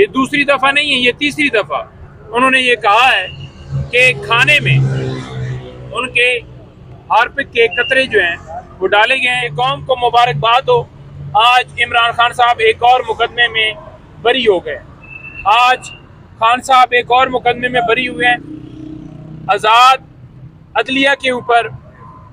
ये दूसरी दफा नहीं है, ये तीसरी दफा उन्होंने ये कहा है कि खाने में उनके हार्पिक के कतरे जो हैं वो डाले गए हैं। कौम को मुबारकबाद हो, आज इमरान खान साहब एक और मुकदमे में बरी हो गए। आज खान साहब एक और मुकदमे में बरी हुए हैं। आज़ाद अदलिया के ऊपर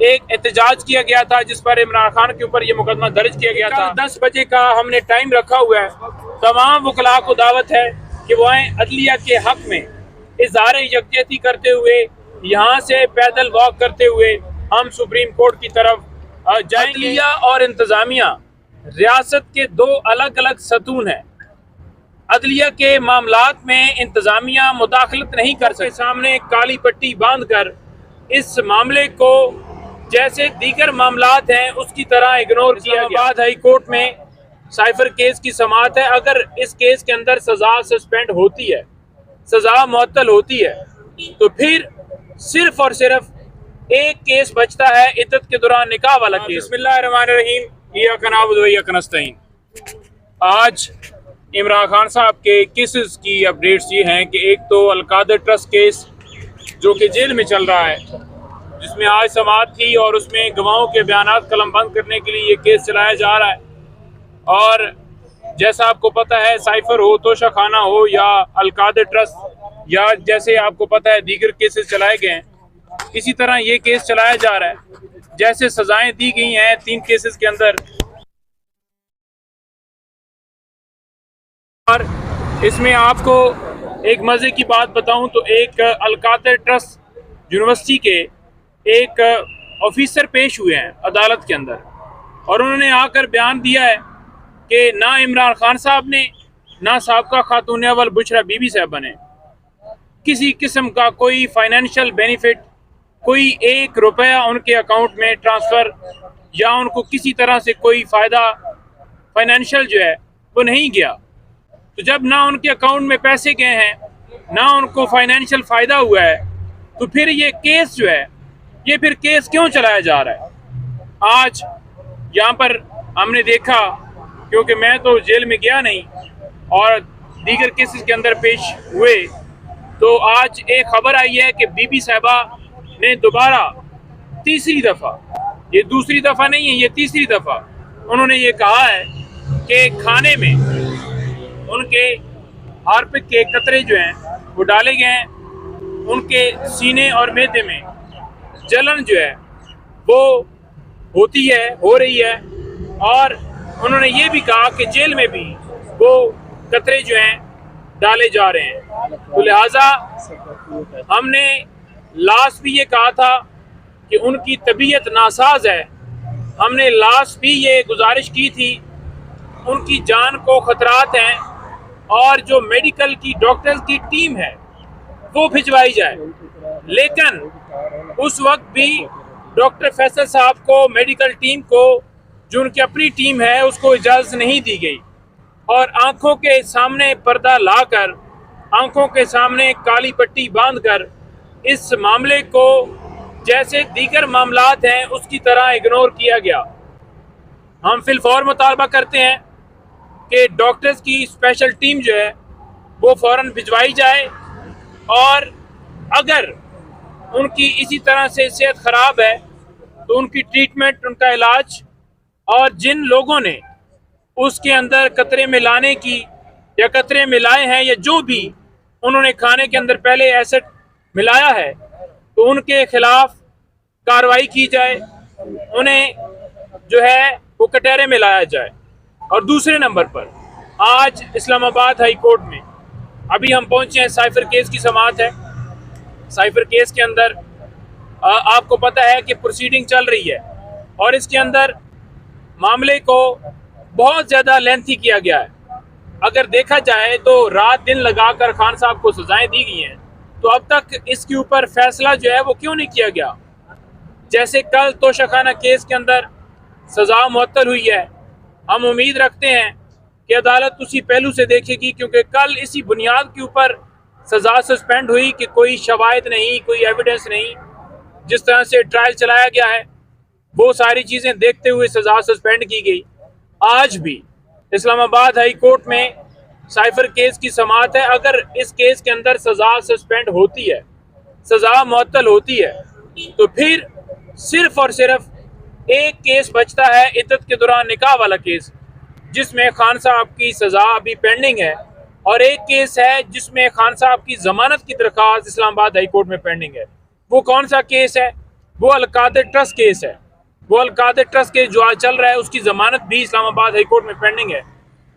एक एहतजाज किया गया था जिस पर इमरान खान के ऊपर यह मुकदमा दर्ज किया गया था। 10 बजे का हमने टाइम रखा हुआ है। तमाम वकला को दावत है कि वो आए अदलिया के हक में इज़हार यकजहती करते हुए, यहाँ से पैदल वॉक करते हुए हम सुप्रीम कोर्ट की तरफ जाएंगे। अदलिया और इंतज़ामिया रियासत के दो अलग अलग सतून हैं। अदलिया के मामलात में इंतज़ामिया मुदाखलत नहीं कर सकते। सामने काली पट्टी बांध कर इस मामले को जैसे दीगर मामलात हैं उसकी तरह इग्नोर किया गया। हाई कोर्ट में साइफर केस की समाअत है। अगर इस केस के अंदर सज़ा सस्पेंड होती है, सज़ा मुअत्तल होती है, तो फिर सिर्फ और सिर्फ एक केस बचता है इद्दत के दौरान निकाह वाला केस। बिस्मिल्लाहिर्रहमानिर्रहीम, इय्याका नअबुदु व इय्याका नस्तईन। आज इमरान खान साहब के केसेस की अपडेट्स ये हैं कि एक तो अलकादर ट्रस्ट केस जो कि जेल में चल रहा है, जिसमें आज समाअत थी और उसमें गवाहों के बयानात कलमबंद करने के लिए ये केस चलाया जा रहा है। और जैसा आपको पता है, साइफर हो, तोशा खाना हो या अलकादर ट्रस्ट या जैसे आपको पता है दीगर केसेस चलाए गए हैं, इसी तरह ये केस चलाया जा रहा है। जैसे सजाएं दी गई हैं 3 केसेस के अंदर, और इसमें आपको एक मज़े की बात बताऊं तो एक अलकादर ट्रस्ट यूनिवर्सिटी के एक ऑफिसर पेश हुए हैं अदालत के अंदर, और उन्होंने आकर बयान दिया है कि ना इमरान खान साहब ने, ना साबका खातून अव्वल बुशरा बीबी साहबा ने किसी किस्म का कोई फाइनेंशियल बेनिफिट, कोई 1 रुपया उनके अकाउंट में ट्रांसफ़र या उनको किसी तरह से कोई फ़ायदा फाइनेंशियल जो है वो नहीं गया। तो जब ना उनके अकाउंट में पैसे गए हैं, ना उनको फाइनेंशियल फ़ायदा हुआ है, तो फिर ये केस जो है, ये फिर केस क्यों चलाया जा रहा है? आज यहाँ पर हमने देखा, क्योंकि मैं तो जेल में गया नहीं और दीगर केसेस के अंदर पेश हुए, तो आज एक खबर आई है कि बीबी साहबा ने दोबारा तीसरी दफ़ा, ये दूसरी दफ़ा नहीं है, ये तीसरी दफ़ा उन्होंने ये कहा है कि खाने में उनके हार्पिक के कतरे जो हैं वो डाले गए हैं। उनके सीने और मैदे में जलन जो है वो होती है, हो रही है, और उन्होंने ये भी कहा कि जेल में भी वो कतरे जो हैं डाले जा रहे हैं। तो लिहाजा हमने लास्ट भी ये कहा था कि उनकी तबीयत नासाज है। हमने लास्ट भी ये गुजारिश की थी, उनकी जान को खतरात हैं और जो मेडिकल की डॉक्टर्स की टीम है वो भिजवाई जाए। लेकिन उस वक्त भी डॉक्टर फैसल साहब को, मेडिकल टीम को, जो उनकी अपनी टीम है, उसको इजाज़त नहीं दी गई, और आंखों के सामने पर्दा लाकर, आंखों के सामने काली पट्टी बांधकर इस मामले को जैसे दीगर मामलात हैं उसकी तरह इग्नोर किया गया। हम फिलफौर मुतालबा करते हैं कि डॉक्टर्स की स्पेशल टीम जो है वो फ़ौरन भिजवाई जाए, और अगर उनकी इसी तरह से सेहत ख़राब है तो उनकी ट्रीटमेंट, उनका इलाज, और जिन लोगों ने उसके अंदर कतरे मिलाने की या कतरे मिलाए हैं या जो भी उन्होंने खाने के अंदर पहले एसिड मिलाया है, तो उनके खिलाफ कार्रवाई की जाए, उन्हें जो है वो कटहरे में लाया जाए। और दूसरे नंबर पर आज इस्लामाबाद हाई कोर्ट में अभी हम पहुंचे हैं, साइफर केस की समाअत है। साइफर केस के अंदर आपको पता है कि प्रोसीडिंग चल रही है, और इसके अंदर मामले को बहुत ज़्यादा लेंथी किया गया है। अगर देखा जाए तो रात दिन लगाकर खान साहब को सजाएं दी गई हैं, तो अब तक इसके ऊपर फैसला जो है वो क्यों नहीं किया गया? जैसे कल तोशाखाना केस के अंदर सज़ा मुअत्तल हुई है, हम उम्मीद रखते हैं कि अदालत उसी पहलू से देखेगी, क्योंकि कल इसी बुनियाद के ऊपर सज़ा सस्पेंड हुई कि कोई शवाहिद नहीं, कोई एविडेंस नहीं। जिस तरह से ट्रायल चलाया गया है वो सारी चीज़ें देखते हुए सज़ा सस्पेंड की गई। आज भी इस्लामाबाद हाई कोर्ट में साइफर केस की समाअत है। अगर इस केस के अंदर सजा सस्पेंड होती है, सजा मुअत्तल होती है, तो फिर सिर्फ और सिर्फ एक केस बचता है, इद्दत के दौरान निकाह वाला केस, जिसमें खान साहब की सजा अभी पेंडिंग है, और एक केस है जिसमें खान साहब की जमानत की दरख्वास्त इस्लामाबाद हाई कोर्ट में पेंडिंग है। वो कौन सा केस है? वो अलकादर ट्रस्ट केस है। वो अलकादर ट्रस्ट केस जो आज चल रहा है, उसकी जमानत भी इस्लामाबाद हाई कोर्ट में पेंडिंग है।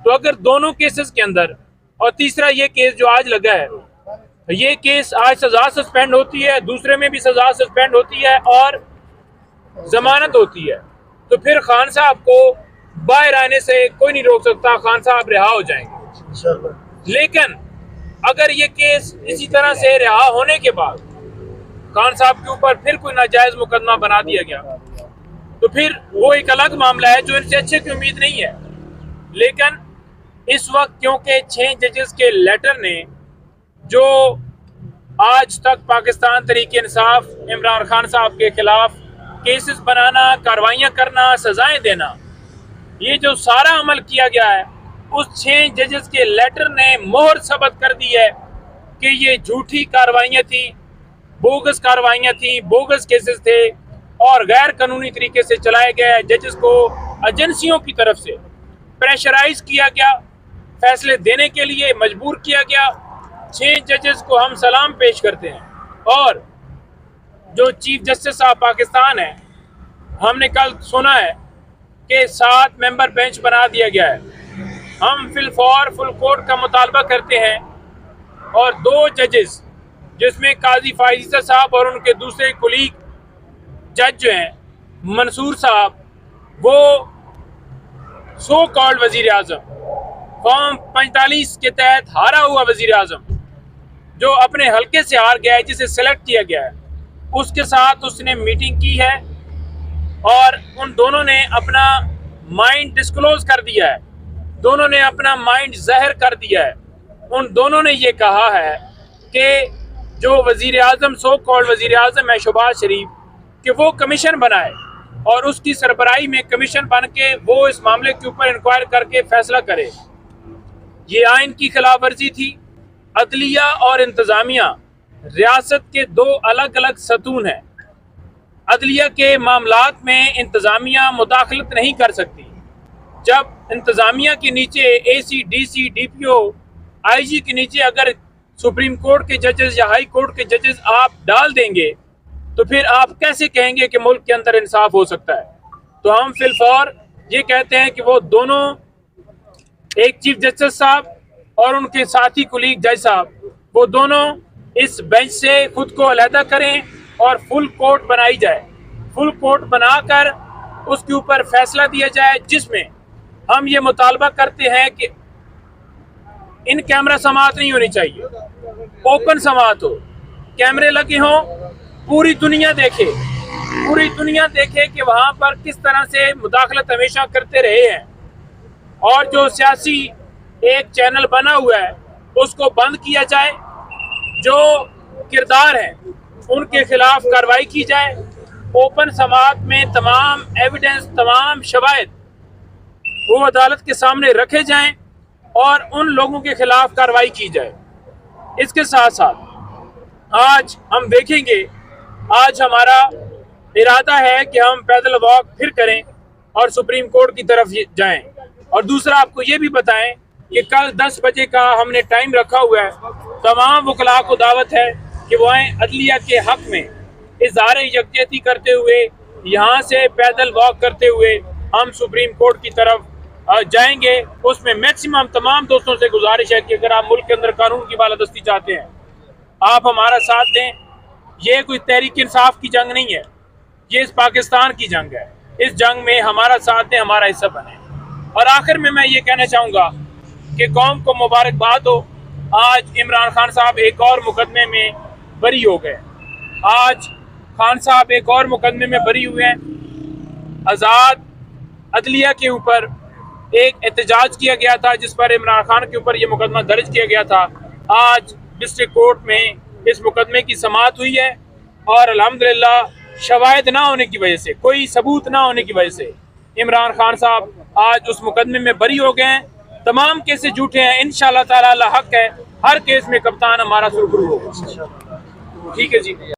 तो अगर दोनों केसेस के अंदर, और तीसरा ये केस जो आज लगा है, ये केस आज सजा सस्पेंड होती है, दूसरे में भी सजा सस्पेंड होती है और जमानत होती है, तो फिर खान साहब को बाहर आने से कोई नहीं रोक सकता, खान साहब रिहा हो जाएंगे। लेकिन अगर ये केस इसी तरह से रिहा होने के बाद खान साहब के ऊपर फिर कोई नाजायज मुकदमा बना दिया गया, तो फिर वो एक अलग मामला है जो इनसे अच्छे की उम्मीद नहीं है। लेकिन इस वक्त क्योंकि 6 जजेस के लेटर ने जो आज तक पाकिस्तान तरीके इंसाफ इमरान खान साहब के खिलाफ केसेस बनाना, कार्रवाइयाँ करना, सजाएं देना, ये जो सारा अमल किया गया है, उस 6 जजेस के लेटर ने मोहर सबत कर दी है कि ये झूठी कार्रवाइयाँ थी, बोगस कार्रवाइयाँ थी, बोगस केसेस थे और गैर कानूनी तरीके से चलाए गए। जजेस को एजेंसियों की तरफ से प्रेशराइज किया गया, फैसले देने के लिए मजबूर किया गया। 6 जजेस को हम सलाम पेश करते हैं। और जो चीफ जस्टिस साहब पाकिस्तान है, हमने कल सुना है कि 7 मेंबर बेंच बना दिया गया है। हम फिलफौर फुल कोर्ट का मुतालबा करते हैं और 2 जजेस, जिसमें काजी फाइज़ साहब और उनके दूसरे कुलीग जज जो हैं मंसूर साहब, वो सो कॉल्ड वजीर आजम, फॉर्म 45 के तहत हारा हुआ वजीर आजम, जो अपने हल्के से हार गया है, जिसे सेलेक्ट किया गया है, उसके साथ उसने मीटिंग की है और उन दोनों ने अपना माइंड डिस्क्लोज कर दिया है, दोनों ने अपना माइंड ज़ाहिर कर दिया है। उन दोनों ने ये कहा है कि जो वजीर आजम, सो कॉल्ड वजीर आजम है शहबाज शरीफ, कि वो कमीशन बनाए और उसकी सरबराही में कमीशन बन के वो इस मामले के ऊपर इंक्वायर करके फैसला करे। ये आइन की खिलाफ वर्जी थी। अदलिया और इंतज़ामिया रियासत के 2 अलग अलग सतून हैं। अदलिया के मामलात में इंतज़ामिया मुदाखलत नहीं कर सकती। जब इंतज़ामिया के नीचे AC, DC, DPO, IG के नीचे अगर सुप्रीम कोर्ट के जजेस या हाई कोर्ट के जजेस आप डाल देंगे, तो फिर आप कैसे कहेंगे कि मुल्क के अंदर इंसाफ हो सकता है? तो हम फिलफौर ये कहते हैं कि वो दोनों, एक चीफ जस्टिस साहब और उनके साथी कुलीग जज साहब, वो दोनों इस बेंच से खुद को अलहदा करें और फुल कोर्ट बनाई जाए। फुल कोर्ट बनाकर उसके ऊपर फैसला दिया जाए, जिसमें हम ये मुतालबा करते हैं कि इन कैमरा समाअत नहीं होनी चाहिए, ओपन समाअत हो, कैमरे लगे हों, पूरी दुनिया देखे, पूरी दुनिया देखे कि वहाँ पर किस तरह से मुदाखलत हमेशा करते रहे हैं। और जो सियासी एक चैनल बना हुआ है उसको बंद किया जाए, जो किरदार हैं उनके खिलाफ कार्रवाई की जाए, ओपन समाअत में तमाम एविडेंस, तमाम शवाहिद वो अदालत के सामने रखे जाएं और उन लोगों के खिलाफ कार्रवाई की जाए। इसके साथ साथ आज हम देखेंगे, आज हमारा इरादा है कि हम पैदल वॉक फिर करें और सुप्रीम कोर्ट की तरफ जाएं। और दूसरा आपको ये भी बताएं कि कल 10 बजे का हमने टाइम रखा हुआ है। तमाम वकला को दावत है कि वो आए, अदलिया के हक में इज़हार यकजहती करते हुए, यहाँ से पैदल वॉक करते हुए हम सुप्रीम कोर्ट की तरफ जाएंगे। उसमें मैक्सिमम तमाम दोस्तों से गुजारिश है कि अगर आप मुल्क के अंदर कानून की बालादस्ती चाहते हैं, आप हमारा साथ दें। ये कोई तहरीक इंसाफ की जंग नहीं है, ये इस पाकिस्तान की जंग है। इस जंग में हमारा साथ दें, हमारा हिस्सा बने। और आखिर में मैं ये कहना चाहूँगा कि कौम को मुबारकबाद हो, आज इमरान खान साहब एक और मुकदमे में बरी हो गए। आज खान साहब एक और मुकदमे में बरी हुए हैं। आज़ाद अदलिया के ऊपर एक एहतजाज किया गया था, जिस पर इमरान खान के ऊपर ये मुकदमा दर्ज किया गया था। आज डिस्ट्रिक्ट कोर्ट में इस मुकदमे की समाअत हुई है और अल्हम्दुलिल्लाह शवाहिद ना होने की वजह से, कोई सबूत ना होने की वजह से इमरान खान साहब आज उस मुकदमे में बरी हो गए हैं। तमाम केसेस झूठे हैं। इंशाअल्लाह ताला अल्लाह हक है, हर केस में कप्तान हमारा सुरखरू होगा। ठीक है जी।